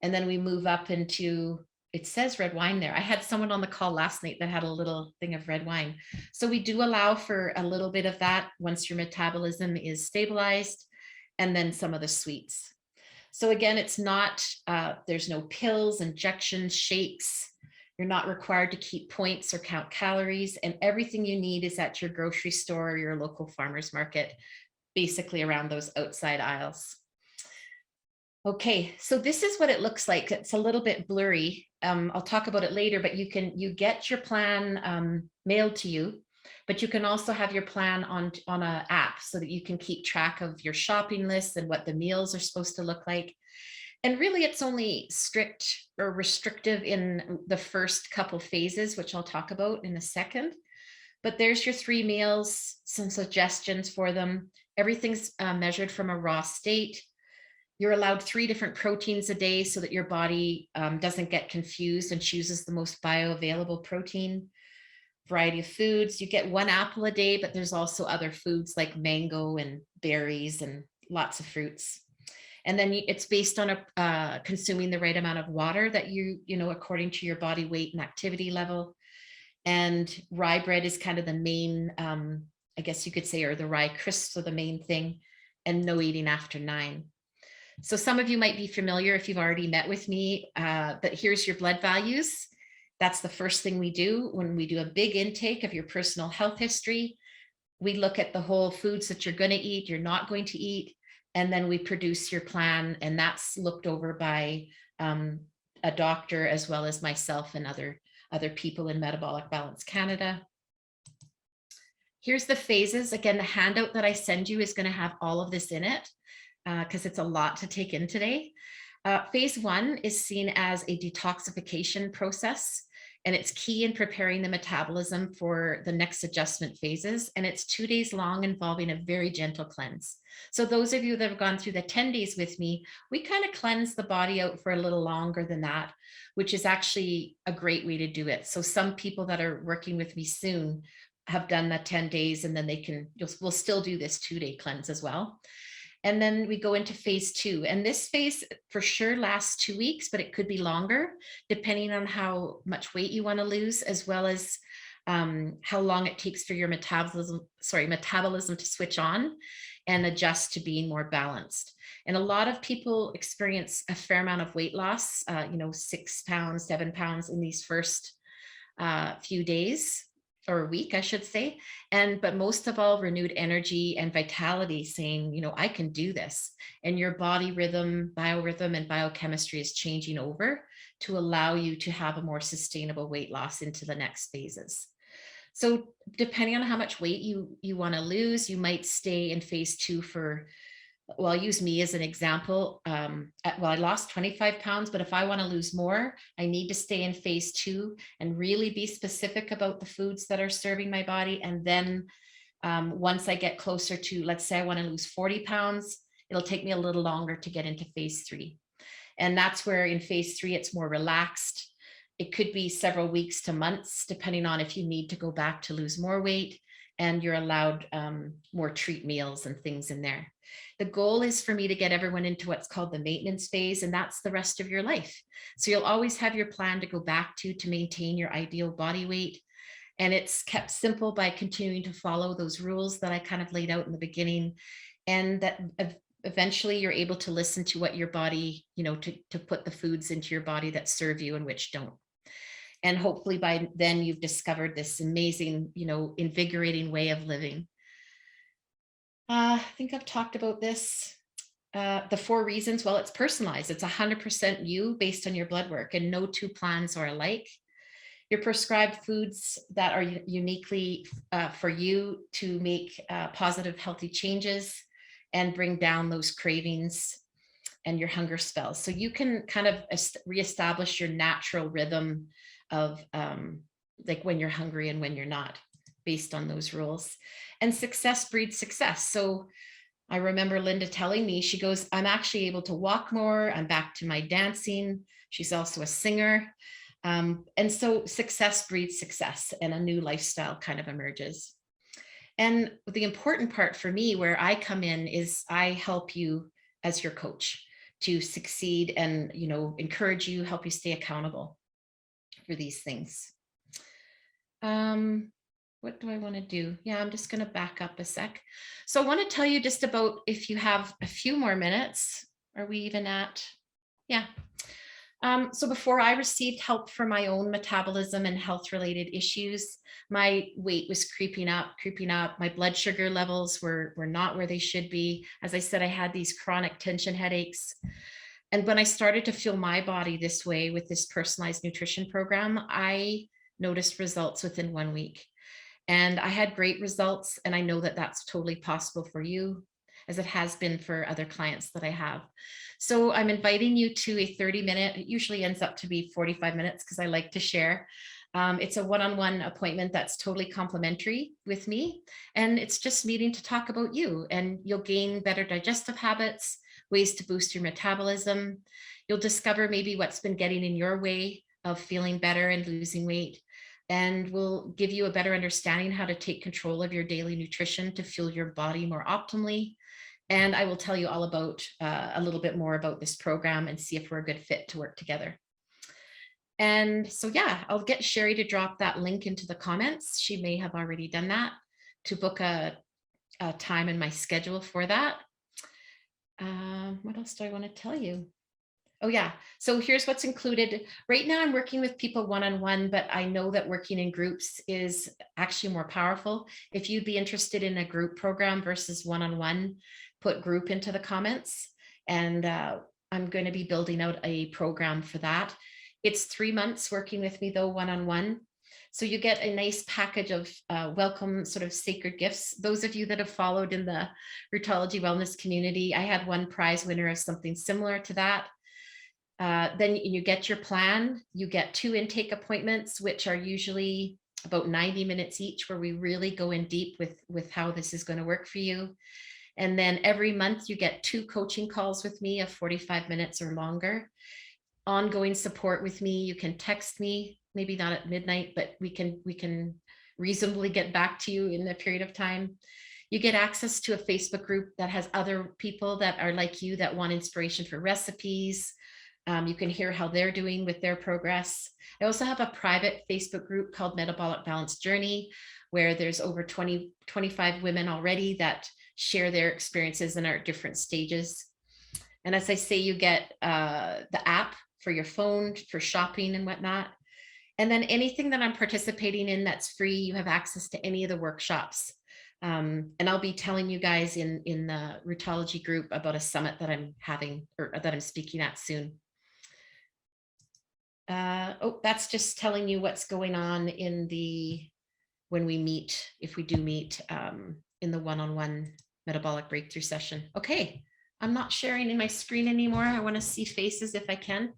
And then we move up into, it says red wine there. I had someone on the call last night that had a little thing of red wine. So we do allow for a little bit of that once your metabolism is stabilized, and then some of the sweets. So again, it's not, there's no pills, injections, shakes. You're not required to keep points or count calories, and everything you need is at your grocery store or your local farmer's market, basically around those outside aisles. Okay, so this is what it looks like. It's a little bit blurry. I'll talk about it later, but you get your plan mailed to you, but you can also have your plan on an app so that you can keep track of your shopping list and what the meals are supposed to look like. And really, it's only strict or restrictive in the first couple phases, which I'll talk about in a second. But there's your 3 meals, some suggestions for them. Everything's measured from a raw state. You're allowed 3 different proteins a day so that your body doesn't get confused and chooses the most bioavailable protein. Variety of foods. You get 1 apple a day, but there's also other foods like mango and berries and lots of fruits. And then it's based on consuming the right amount of water that you know, according to your body weight and activity level. And rye bread is kind of the main, I guess you could say, or the rye crisps are the main thing, and no eating after 9. So some of you might be familiar if you've already met with me, but here's your blood values. That's the first thing we do when we do a big intake of your personal health history. We look at the whole foods that you're going to eat, you're not going to eat, and then we produce your plan, and that's looked over by a doctor as well as myself and other people in Metabolic Balance Canada. Here's the phases. Again, the handout that I send you is going to have all of this in it because it's a lot to take in today. Phase 1 is seen as a detoxification process, and it's key in preparing the metabolism for the next adjustment phases. And it's 2 days long, involving a very gentle cleanse. So those of you that have gone through the 10 days with me, we kind of cleanse the body out for a little longer than that, which is actually a great way to do it. So some people that are working with me soon have done that 10 days, and then we'll still do this 2-day cleanse as well. And then we go into phase 2. And this phase for sure lasts 2 weeks, but it could be longer depending on how much weight you want to lose, as well as how long it takes for your metabolism to switch on and adjust to being more balanced. And a lot of people experience a fair amount of weight loss, 6 pounds, 7 pounds in these first few days, or a week, I should say. But most of all, renewed energy and vitality, saying, I can do this. And your body rhythm, biorhythm, and biochemistry is changing over to allow you to have a more sustainable weight loss into the next phases. So depending on how much weight you want to lose, you might stay in phase 2 for, well, I'll use me as an example. I lost 25 pounds, but if I want to lose more, I need to stay in phase 2 and really be specific about the foods that are serving my body. And then once I get closer to, let's say I want to lose 40 pounds, it'll take me a little longer to get into phase 3. And that's where in phase 3, it's more relaxed. It could be several weeks to months, depending on if you need to go back to lose more weight, and you're allowed more treat meals and things in there. The goal is for me to get everyone into what's called the maintenance phase, and that's the rest of your life. So you'll always have your plan to go back to maintain your ideal body weight. And it's kept simple by continuing to follow those rules that I kind of laid out in the beginning, and that eventually you're able to listen to what your body, to put the foods into your body that serve you and which don't. And hopefully by then you've discovered this amazing, invigorating way of living. I think I've talked about this. The 4 reasons, well, it's personalized. It's 100% you based on your blood work, and no 2 plans are alike. your prescribed foods that are uniquely for you to make positive, healthy changes and bring down those cravings and your hunger spells. So you can kind of reestablish your natural rhythm of like when you're hungry and when you're not, based on those rules. And success breeds success. So I remember Linda telling me, she goes, I'm actually able to walk more. I'm back to my dancing. She's also a singer. And so success breeds success, and a new lifestyle kind of emerges. And the important part for me, where I come in, is I help you as your coach to succeed and, you know, encourage you, help you stay accountable for these things. What do I want to do? Yeah, I'm just going to back up a sec. So I want to tell you just about, if you have a few more minutes, are we even at? Yeah. So before I received help for my own metabolism and health related issues, my weight was creeping up. My blood sugar levels were not where they should be. As I said, I had these chronic tension headaches. And when I started to feel my body this way with this personalized nutrition program, I noticed results within 1 week. And I had great results. And I know that that's totally possible for you, as it has been for other clients that I have. So I'm inviting you to a 30-minute, it usually ends up to be 45 minutes because I like to share. It's a one-on-one appointment that's totally complimentary with me. And it's just meeting to talk about you, and you'll gain better digestive habits, ways to boost your metabolism. You'll discover maybe what's been getting in your way of feeling better and losing weight. And we'll give you a better understanding how to take control of your daily nutrition to fuel your body more optimally. And I will tell you all about a little bit more about this program and see if we're a good fit to work together. And so, yeah, I'll get Sherry to drop that link into the comments. She may have already done that, to book a time in my schedule for that. What else do I want to tell you? Oh yeah, so here's what's included. Right now I'm working with people one-on-one, but I know that working in groups is actually more powerful. If you'd be interested in a group program versus one-on-one, put group into the comments, and I'm going to be building out a program for that. It's 3 months working with me though, one-on-one. So you get a nice package of welcome sort of sacred gifts. Those of you that have followed in the Rootology wellness community, I had one prize winner of something similar to that. Then you get your plan, you get 2 intake appointments, which are usually about 90 minutes each, where we really go in deep with how this is going to work for you. And then every month you get 2 coaching calls with me of 45 minutes or longer. Ongoing support with me. You can text me, maybe not at midnight, but we can reasonably get back to you in a period of time. You get access to a Facebook group that has other people that are like you, that want inspiration for recipes. You can hear how they're doing with their progress. I also have a private Facebook group called Metabolic Balance Journey, where there's over 25 women already that share their experiences and are at different stages. And as I say, you get the app for your phone for shopping and whatnot. And then anything that I'm participating in that's free, you have access to any of the workshops. And I'll be telling you guys in the Rootology group about a summit that I'm having, or that I'm speaking at soon. Oh, that's just telling you what's going on in when we meet, if we do meet in the one-on-one metabolic breakthrough session. Okay, I'm not sharing in my screen anymore. I want to see faces if I can.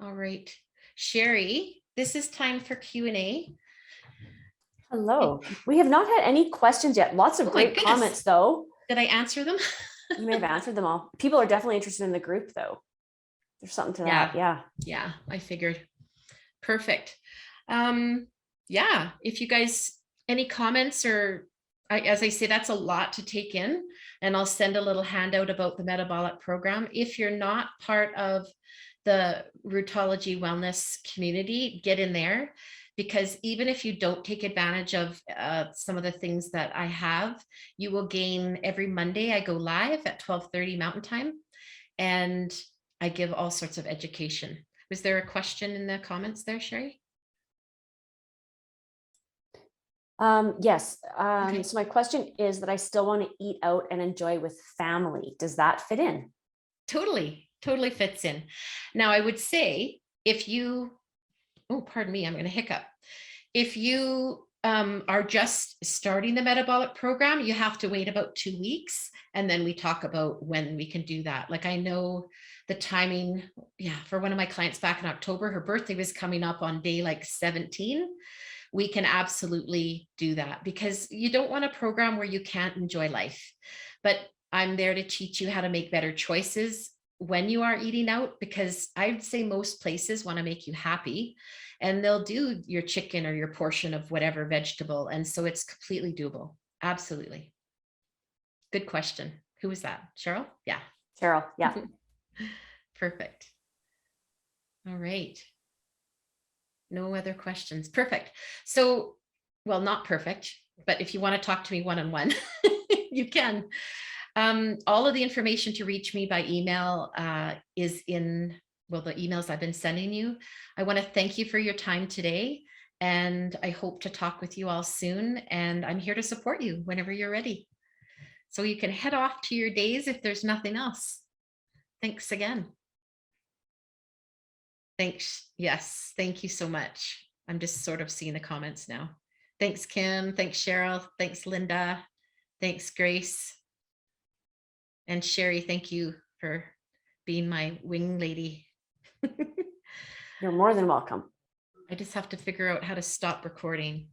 All right, Sherry, this is time for Q&A. Hello. We have not had any questions yet. Lots of great comments though. Did I answer them? You may have answered them all. People are definitely interested in the group though. There's something to that. Yeah, I figured. Perfect. Yeah, if you guys, any comments, or as I say, that's a lot to take in, and I'll send a little handout about the metabolic program. If you're not part of the Rootology wellness community, get in there, because even if you don't take advantage of some of the things that I have, you will gain. Every Monday I go live at 12:30 Mountain Time, and I give all sorts of education. Was there a question in the comments there, Sherry? Yes. Okay. So my question is that I still want to eat out and enjoy with family. Does that fit in? Totally fits in. Now, I would say if you oh, pardon me, I'm going to hiccup. If you are just starting the metabolic program, you have to wait about 2 weeks. And then we talk about when we can do that. Like I know the timing, yeah, for one of my clients back in October, her birthday was coming up on day like 17. We can absolutely do that because you don't want a program where you can't enjoy life. But I'm there to teach you how to make better choices when you are eating out, because I'd say most places want to make you happy and they'll do your chicken or your portion of whatever vegetable. And so it's completely doable. Absolutely. Good question. Who was that? Cheryl? Yeah. Cheryl. Yeah. Perfect. All right. No other questions. Perfect. So, well, not perfect, but if you want to talk to me one-on-one, you can. All of the information to reach me by email is in, well, the emails I've been sending you. I want to thank you for your time today, and I hope to talk with you all soon. And I'm here to support you whenever you're ready. So you can head off to your days if there's nothing else. Thanks again. Thanks. Yes. Thank you so much. I'm just sort of seeing the comments now. Thanks, Kim. Thanks, Cheryl. Thanks, Linda. Thanks, Grace. And Sherry, thank you for being my wing lady. You're more than welcome. I just have to figure out how to stop recording.